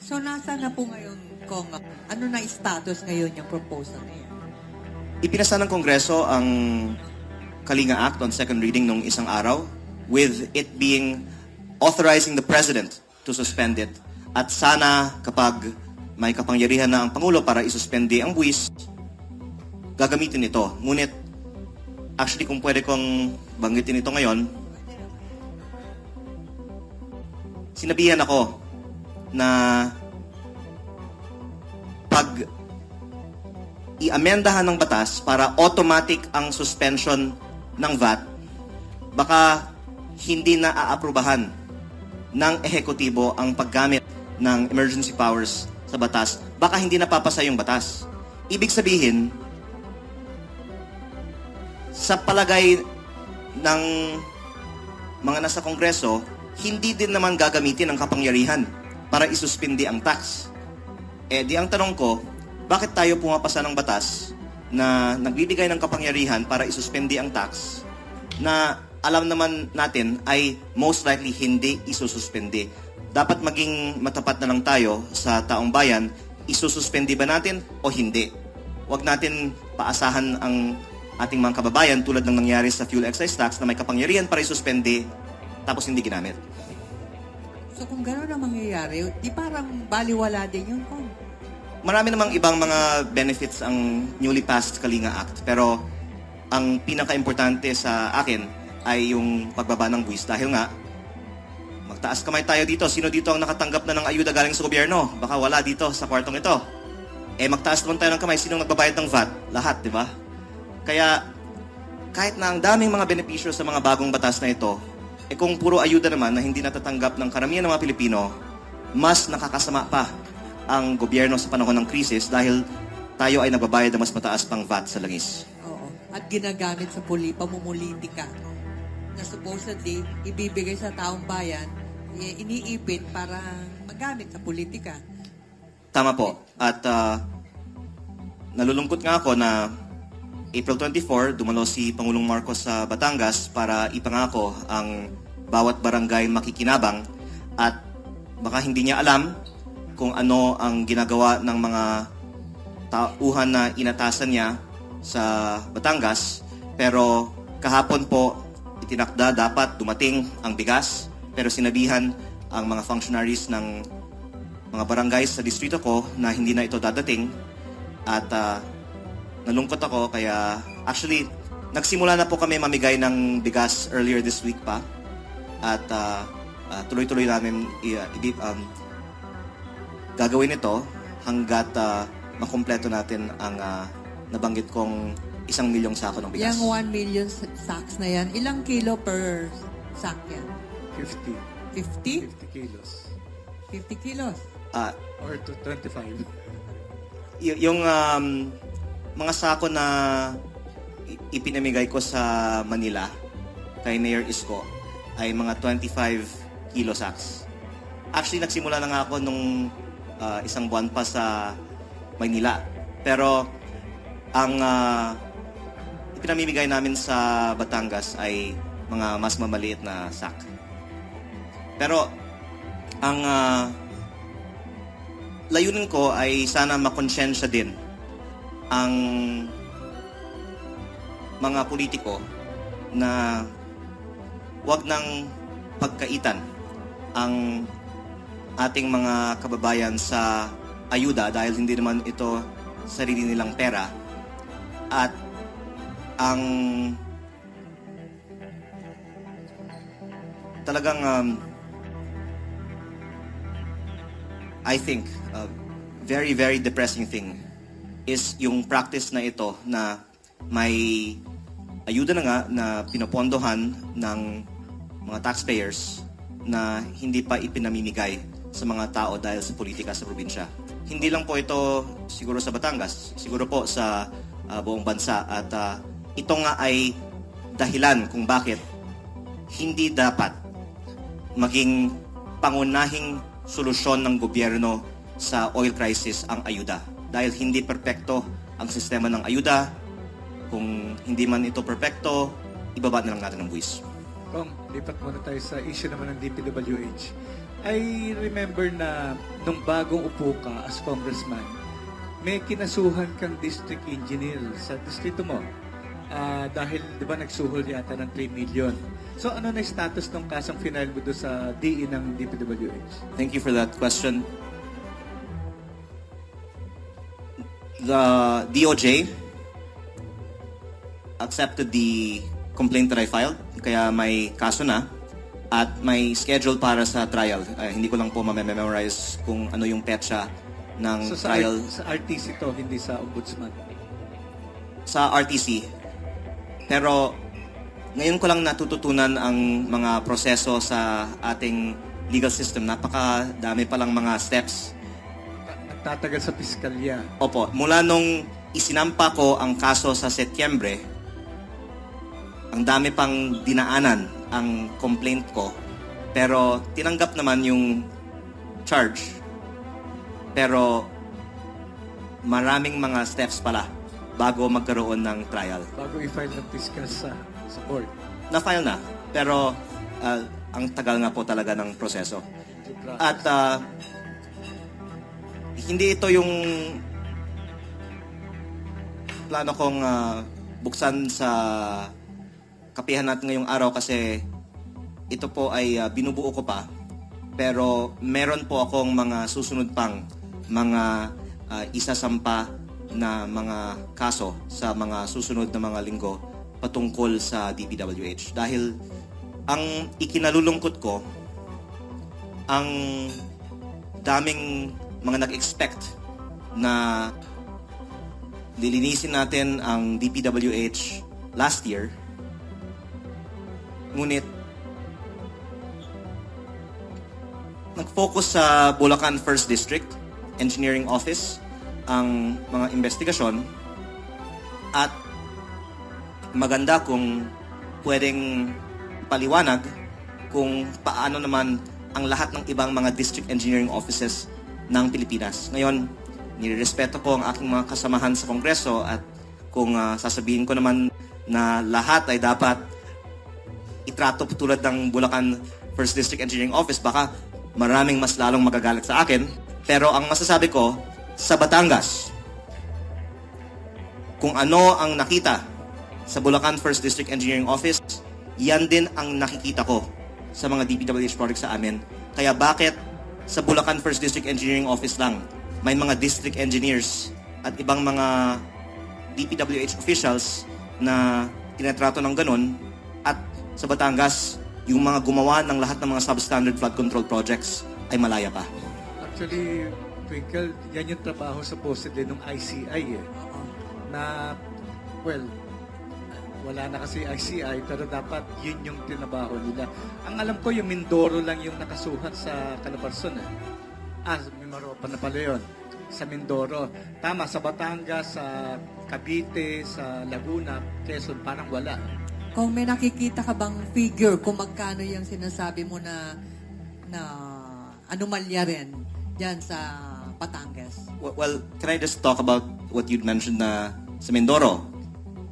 So, nasa na po ngayon, Kong? Ano na status ngayon yung proposal na yan? Ipinasa ng Kongreso ang Kalinga Act on second reading nung isang araw with it being authorizing the President to suspend it. At sana kapag may kapangyarihan na ang Pangulo para isuspende ang buwis, gagamitin ito. Ngunit, actually kung pwede kong banggitin ito ngayon, sinabihan ako na pag i-amendahan ng batas para automatic ang suspension ng VAT, baka hindi na aaprubahan ng ehekutibo ang paggamit ng emergency powers sa batas. Baka hindi napapasa yung batas. Ibig sabihin, sa palagay ng mga nasa Kongreso, hindi din naman gagamitin ang kapangyarihan para isuspindi ang tax. Eh di ang tanong ko, bakit tayo pumapasa ng batas na nagbibigay ng kapangyarihan para isuspindi ang tax na alam naman natin ay most likely hindi isususpindi? Dapat maging matapat na lang tayo sa taong bayan, isususpendi ba natin o hindi? Huwag natin paasahan ang ating mga kababayan tulad ng nangyari sa fuel excise tax na may kapangyarihan para isuspendi tapos hindi ginamit. So, kung gano'n ang mangyayari, di parang baliwala din yun, Kong? Marami namang ibang mga benefits ang newly passed Kalinga Act. Pero ang pinaka-importante sa akin ay yung pagbaba ng buwis. Dahil nga, magtaas kamay tayo dito. Sino dito ang nakatanggap na ng ayuda galing sa gobyerno? Baka wala dito sa kwartong ito. Eh, magtaas naman tayo ng kamay. Sino nagbabayad ng VAT? Lahat, di ba? Kaya, kahit na ang daming mga benepisyo sa mga bagong batas na ito, eh kung puro ayuda naman na hindi natatanggap ng karamihan ng mga Pilipino, mas nakakasama pa ang gobyerno sa panahon ng krisis dahil tayo ay nagbabayad ng mas mataas pang VAT sa langis. Oo. At ginagamit sa pamumulitika na supposedly ibibigay sa taong bayan, iniipit para magamit sa politika. Tama po. At nalulungkot nga ako na April 24, dumalo si Pangulong Marcos sa Batangas para ipangako ang bawat barangay makikinabang at baka hindi niya alam kung ano ang ginagawa ng mga tauhan na inatasan niya sa Batangas. Pero kahapon po, itinakda dapat dumating ang bigas. Pero sinabihan ang mga functionaries ng mga barangays sa distrito ko na hindi na ito dadating. At nalungkot ako kaya actually nagsimula na po kami mamigay ng bigas earlier this week pa. At tuloy-tuloy namin gagawin ito hanggat makumpleto natin ang nabanggit kong 1 milyong sako ng bigas. Yung 1 million sacks na yan, ilang kilo per sack yan? 50. 50? 50 kilos. 50 kilos? Or to 25. Yung mga sako na ipinamigay ko sa Manila kay Mayor Isko ay mga 25 kilo sacks. Actually, nagsimula na nga ako nung isang buwan pa sa Maynila. Pero ang ipinamimigay namin sa Batangas ay mga mas mamaliit na sack. Pero ang layunin ko ay sana makonsensya din ang mga politiko na wag nang pagkaitan ang ating mga kababayan sa ayuda dahil hindi naman ito sarili nilang pera. At ang talagang I think very, very depressing thing is yung practice na ito na may ayuda na nga na pinopondohan ng mga taxpayers na hindi pa ipinamimigay sa mga tao dahil sa politika sa probinsya. Hindi lang po ito siguro sa Batangas, siguro po sa buong bansa. At ito nga ay dahilan kung bakit hindi dapat maging pangunahing solusyon ng gobyerno sa oil crisis ang ayuda. Dahil hindi perpekto ang sistema ng ayuda. Kung hindi man ito perpekto, ibaba na lang natin ang buwis. Kung lipat muna tayo sa issue naman ng DPWH. I remember na nung bagong upo ka as congressman, may kinasuhan kang district engineer sa distrito mo. Dahil, di ba, nagsuhol yata ng 3 million. So, ano na yung status ng kasang final mo doon sa DE ng DPWH? Thank you for that question. The DOJ accepted the complaint that I filed, kaya may kaso na at may schedule para sa trial. Hindi ko lang po ma-memorize kung ano yung petsa ng So, sa, trial sa RTC to, hindi sa ombudsman. sa RTC. Pero ngayon ko lang natututunan ang mga proseso sa ating legal system. Napakadami palang mga steps. Nagtatagal sa piskalya. Opo, mula nung isinampa ko ang kaso sa Setyembre, ang dami pang dinaanan ang complaint ko. Pero tinanggap naman yung charge. Pero maraming mga steps pala bago magkaroon ng trial. Bago i-file ng fiscal sa court. Na-file na, pero ang tagal nga po talaga ng proseso. At hindi ito yung plano kong buksan sa kapihan natin ngayong araw kasi ito po ay binubuo ko pa. Pero meron po akong mga susunod pang mga isasampa na mga kaso sa mga susunod na mga linggo patungkol sa DPWH. Dahil ang ikinalulungkot ko, ang daming mga nag-expect na lilinisin natin ang DPWH last year. Ngunit, nag-focus sa Bulacan 1st District Engineering Office ang mga investigasyon at maganda kung pwedeng paliwanag kung paano naman ang lahat ng ibang mga district engineering offices ng Pilipinas. Ngayon, nirerespeto ko ang aking mga kasamahan sa Kongreso at kung sasabihin ko naman na lahat ay dapat itrato tulad ng Bulacan 1st District Engineering Office, baka maraming mas lalong magagalit sa akin. Pero ang masasabi ko, sa Batangas, kung ano ang nakita sa Bulacan 1st District Engineering Office, yan din ang nakikita ko sa mga DPWH projects sa amin. Kaya bakit sa Bulacan 1st District Engineering Office lang may mga district engineers at ibang mga DPWH officials na tinatrato ng ganun, at sa Batangas, yung mga gumawa ng lahat ng mga substandard flood control projects ay malaya pa. Actually, Twinkle, yan yung trabaho supposedly ng ICI eh. Na, well, wala na kasi ICI, pero dapat yun yung tinabaho nila. Ang alam ko, yung Mindoro lang yung nakasuhan sa Calabarzon eh. May Maropa na pala yun. Sa Mindoro. Tama, sa Batangas, sa Cavite, sa Laguna, Quezon, parang wala. Kung may nakikita ka bang figure kung magkano yung sinasabi mo na anomalya rin dyan sa Batangas? Well, can I just talk about what you'd mentioned na sa Mindoro,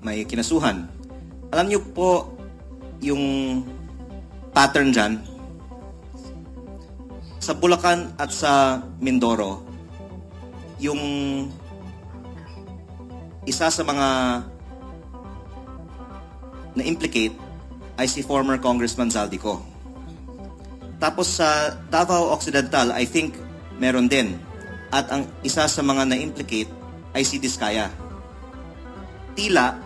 may kinasuhan. Alam niyo po yung pattern dyan. Sa Bulacan at sa Mindoro, yung isa sa mga na-implicate ay si former Congressman Zaldico. Tapos sa Davao Occidental, I think meron din. At ang isa sa mga na-implicate ay si Diskaya. Tila,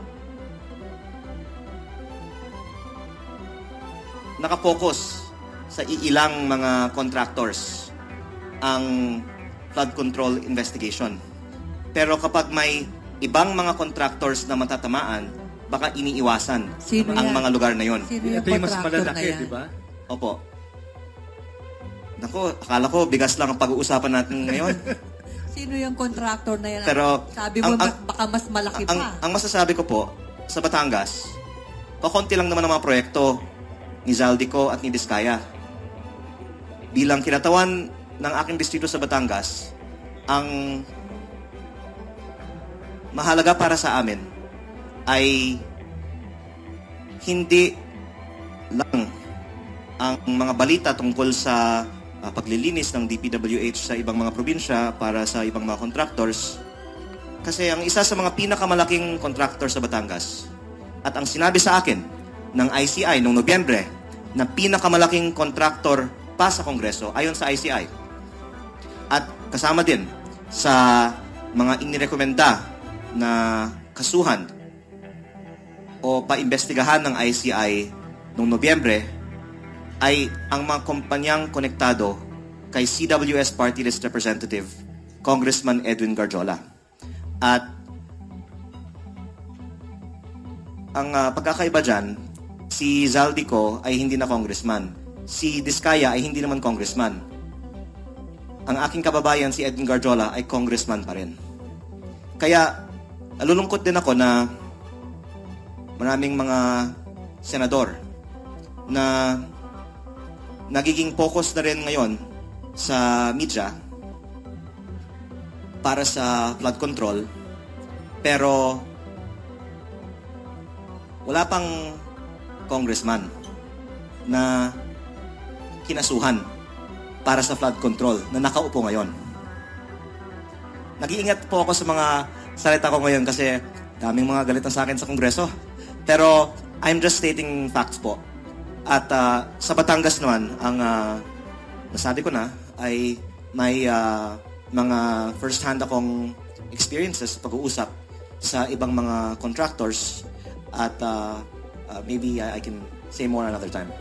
nakapokus sa iilang mga contractors ang flood control investigation. Pero kapag may ibang mga contractors na matatamaan, baka iniiwasan Sino ang yan? mga lugar na yon. Sino yung Ito yung mas contractor na malalaki, yan? di ba? Opo. Nako, akala ko bigas lang ang pag-uusapan natin ngayon. Sino yung contractor na yan? Pero, Sabi mo, ang- baka mas malaki pa. Ang masasabi ko po, sa Batangas, kakonti lang naman ang mga proyekto ni Zaldico at ni Diskaya. Bilang kinatawan ng aking distrito sa Batangas, ang mahalaga para sa amin ay hindi lang ang mga balita tungkol sa paglilinis ng DPWH sa ibang mga probinsya para sa ibang mga contractors. Kasi ang isa sa mga pinakamalaking contractor sa Batangas at ang sinabi sa akin ng ICI noong Nobyembre na pinakamalaking contractor pa sa Kongreso ayon sa ICI at kasama din sa mga inirekomenda na kasuhan o paimbestigahan ng ICI noong Nobyembre ay ang mga kumpanyang konektado kay CWS Party List Representative Congressman Edwin Garjola. At ang pagkakaiba dyan, si Zaldico ay hindi na congressman. Si Diskaya ay hindi naman congressman. Ang aking kababayan, si Edwin Garjola, ay congressman pa rin. Kaya, nalulungkot din ako na maraming mga senador na nagiging focus na rin ngayon sa media para sa flood control, pero wala pang congressman na kinasuhan para sa flood control na nakaupo ngayon. Nag-iingat po ako sa mga salita ko ngayon kasi daming mga galit na sa akin sa Kongreso. Pero I'm just stating facts po. At sa Batangas naman, ang nasabi ko na ay may mga first-hand akong experiences sa pag-uusap sa ibang mga contractors at maybe I can say more another time.